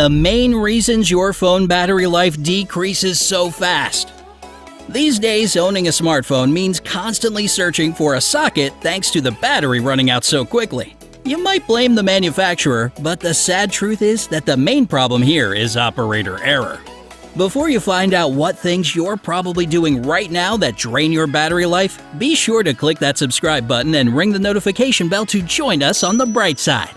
The main reasons your phone battery life decreases so fast. These days, owning a smartphone means constantly searching for a socket thanks to the battery running out so quickly. You might blame the manufacturer, but the sad truth is that the main problem here is operator error. Before you find out what things you're probably doing right now that drain your battery life, be sure to click that subscribe button and ring the notification bell to join us on the bright side.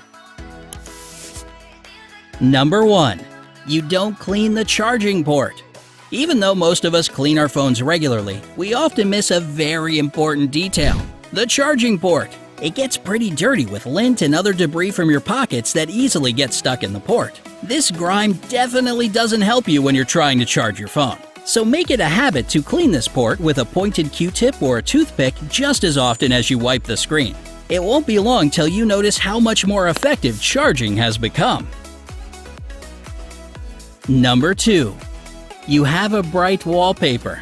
Number 1. You don't clean the charging port. Even though most of us clean our phones regularly, we often miss a very important detail: the charging port. It gets pretty dirty with lint and other debris from your pockets that easily get stuck in the port. This grime definitely doesn't help you when you're trying to charge your phone. So make it a habit to clean this port with a pointed Q-tip or a toothpick just as often as you wipe the screen. It won't be long till you notice how much more effective charging has become. Number 2. You have a bright wallpaper.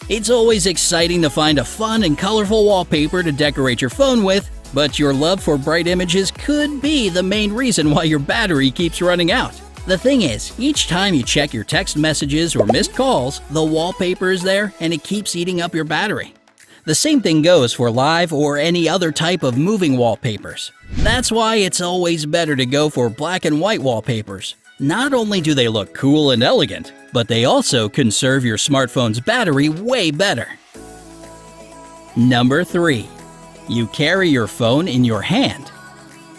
It's always exciting to find a fun and colorful wallpaper to decorate your phone with, but your love for bright images could be the main reason why your battery keeps running out. The thing is, each time you check your text messages or missed calls, the wallpaper is there and it keeps eating up your battery. The same thing goes for live or any other type of moving wallpapers. That's why it's always better to go for black and white wallpapers. Not only do they look cool and elegant, but they also conserve your smartphone's battery way better. Number 3. You carry your phone in your hand.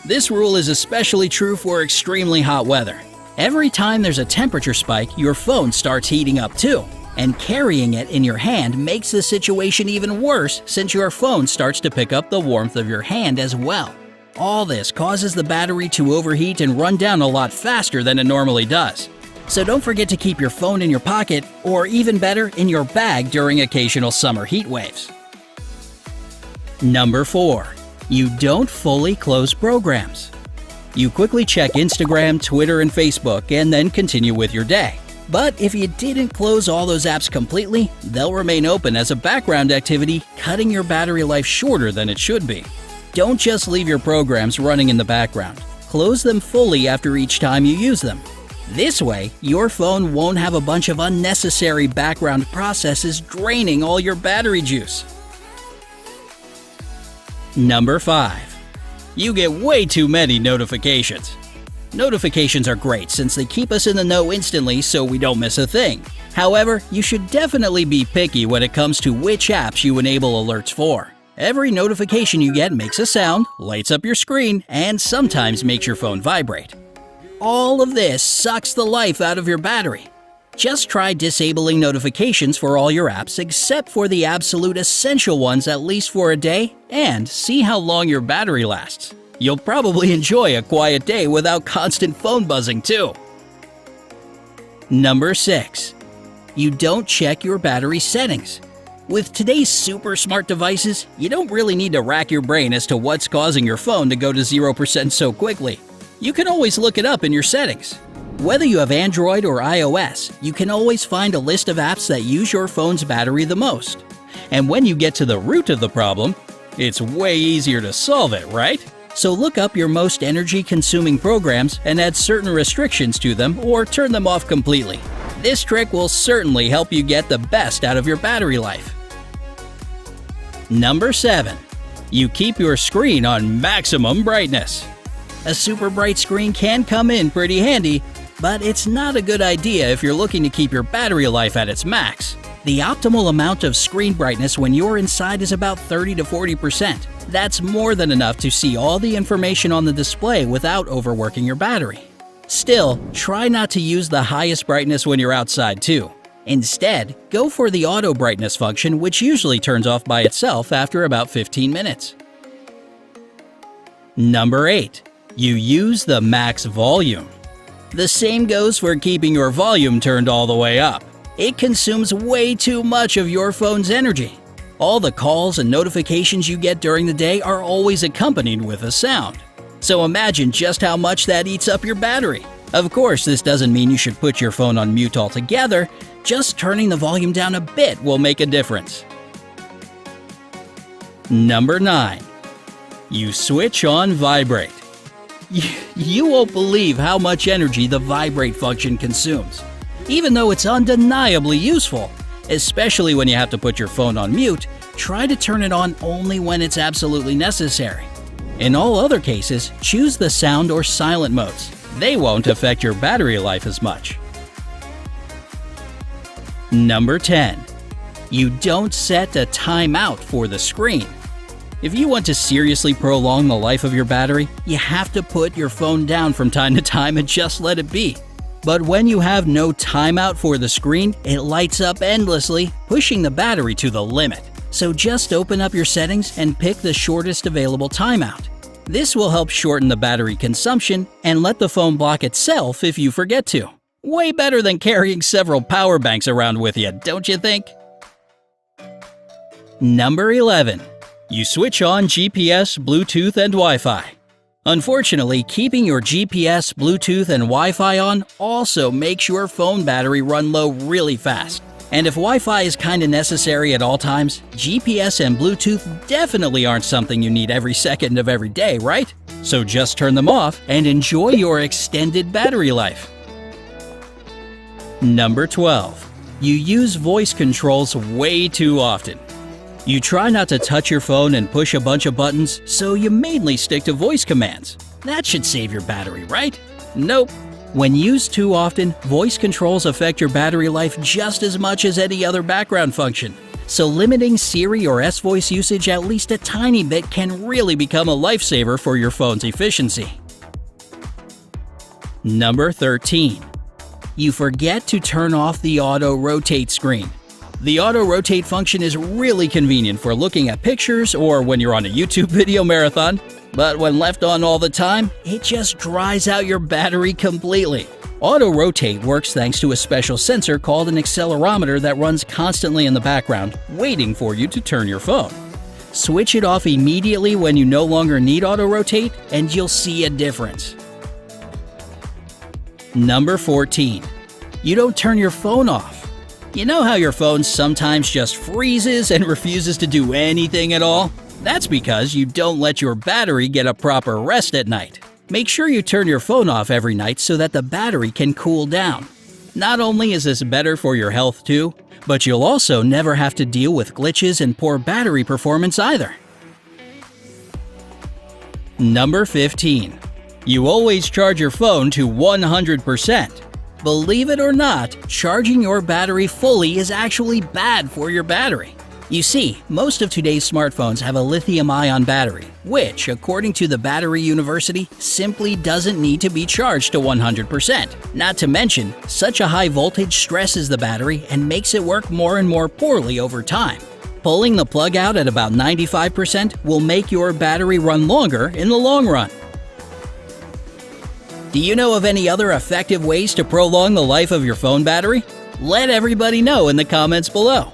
This rule is especially true for extremely hot weather. Every time there's a temperature spike, your phone starts heating up too. And carrying it in your hand makes the situation even worse since your phone starts to pick up the warmth of your hand as well. All this causes the battery to overheat and run down a lot faster than it normally does. So don't forget to keep your phone in your pocket, or even better, in your bag during occasional summer heat waves. Number 4. You don't fully close programs. You quickly check Instagram, Twitter, and Facebook and then continue with your day. But if you didn't close all those apps completely, they'll remain open as a background activity, cutting your battery life shorter than it should be. Don't just leave your programs running in the background. Close them fully after each time you use them. This way, your phone won't have a bunch of unnecessary background processes draining all your battery juice. Number 5. You get way too many notifications. Notifications are great since they keep us in the know instantly so we don't miss a thing. However, you should definitely be picky when it comes to which apps you enable alerts for. Every notification you get makes a sound, lights up your screen, and sometimes makes your phone vibrate. All of this sucks the life out of your battery. Just try disabling notifications for all your apps except for the absolute essential ones at least for a day, and see how long your battery lasts. You'll probably enjoy a quiet day without constant phone buzzing too. Number 6. You don't check your battery settings. With today's super smart devices, you don't really need to rack your brain as to what's causing your phone to go to 0% so quickly. You can always look it up in your settings. Whether you have Android or iOS, you can always find a list of apps that use your phone's battery the most. And when you get to the root of the problem, it's way easier to solve it, right? So look up your most energy-consuming programs and add certain restrictions to them or turn them off completely. This trick will certainly help you get the best out of your battery life. Number 7. You keep your screen on maximum brightness. A super bright screen can come in pretty handy, but it's not a good idea if you're looking to keep your battery life at its max. The optimal amount of screen brightness when you're inside is about 30 to 40%. That's more than enough to see all the information on the display without overworking your battery. Still, try not to use the highest brightness when you're outside too. Instead, go for the auto brightness function, which usually turns off by itself after about 15 minutes. Number 8. You use the max volume. The same goes for keeping your volume turned all the way up. It consumes way too much of your phone's energy. All the calls and notifications you get during the day are always accompanied with a sound. So imagine just how much that eats up your battery. Of course, this doesn't mean you should put your phone on mute altogether. Just turning the volume down a bit will make a difference. Number 9. You switch on vibrate. You won't believe how much energy the vibrate function consumes. Even though it's undeniably useful, especially when you have to put your phone on mute, try to turn it on only when it's absolutely necessary. In all other cases, choose the sound or silent modes. They won't affect your battery life as much. Number 10. You don't set a timeout for the screen. If you want to seriously prolong the life of your battery, you have to put your phone down from time to time and just let it be. But when you have no timeout for the screen, it lights up endlessly, pushing the battery to the limit. So just open up your settings and pick the shortest available timeout. This will help shorten the battery consumption and let the phone block itself if you forget to. Way better than carrying several power banks around with you, don't you think? Number 11. You switch on GPS, Bluetooth, and Wi-Fi. Unfortunately, keeping your GPS, Bluetooth, and Wi-Fi on also makes your phone battery run low really fast. And if Wi-Fi is kinda necessary at all times, GPS and Bluetooth definitely aren't something you need every second of every day, right? So just turn them off and enjoy your extended battery life. Number 12. You use voice controls way too often. You try not to touch your phone and push a bunch of buttons, so you mainly stick to voice commands. That should save your battery, right? Nope. When used too often, voice controls affect your battery life just as much as any other background function. So limiting Siri or S-Voice usage at least a tiny bit can really become a lifesaver for your phone's efficiency. Number 13. You forget to turn off the auto rotate screen. The auto rotate function is really convenient for looking at pictures or when you're on a YouTube video marathon, but when left on all the time, it just dries out your battery completely. Auto rotate works thanks to a special sensor called an accelerometer that runs constantly in the background, waiting for you to turn your phone. Switch it off immediately when you no longer need auto rotate, and you'll see a difference. Number 14. You don't turn your phone off. You know how your phone sometimes just freezes and refuses to do anything at all? That's because you don't let your battery get a proper rest at night. Make sure you turn your phone off every night so that the battery can cool down. Not only is this better for your health too, but you'll also never have to deal with glitches and poor battery performance either. Number 15. You always charge your phone to 100%. Believe it or not, charging your battery fully is actually bad for your battery. You see, most of today's smartphones have a lithium-ion battery, which, according to the Battery University, simply doesn't need to be charged to 100%. Not to mention, such a high voltage stresses the battery and makes it work more and more poorly over time. Pulling the plug out at about 95% will make your battery run longer in the long run. Do you know of any other effective ways to prolong the life of your phone battery? Let everybody know in the comments below.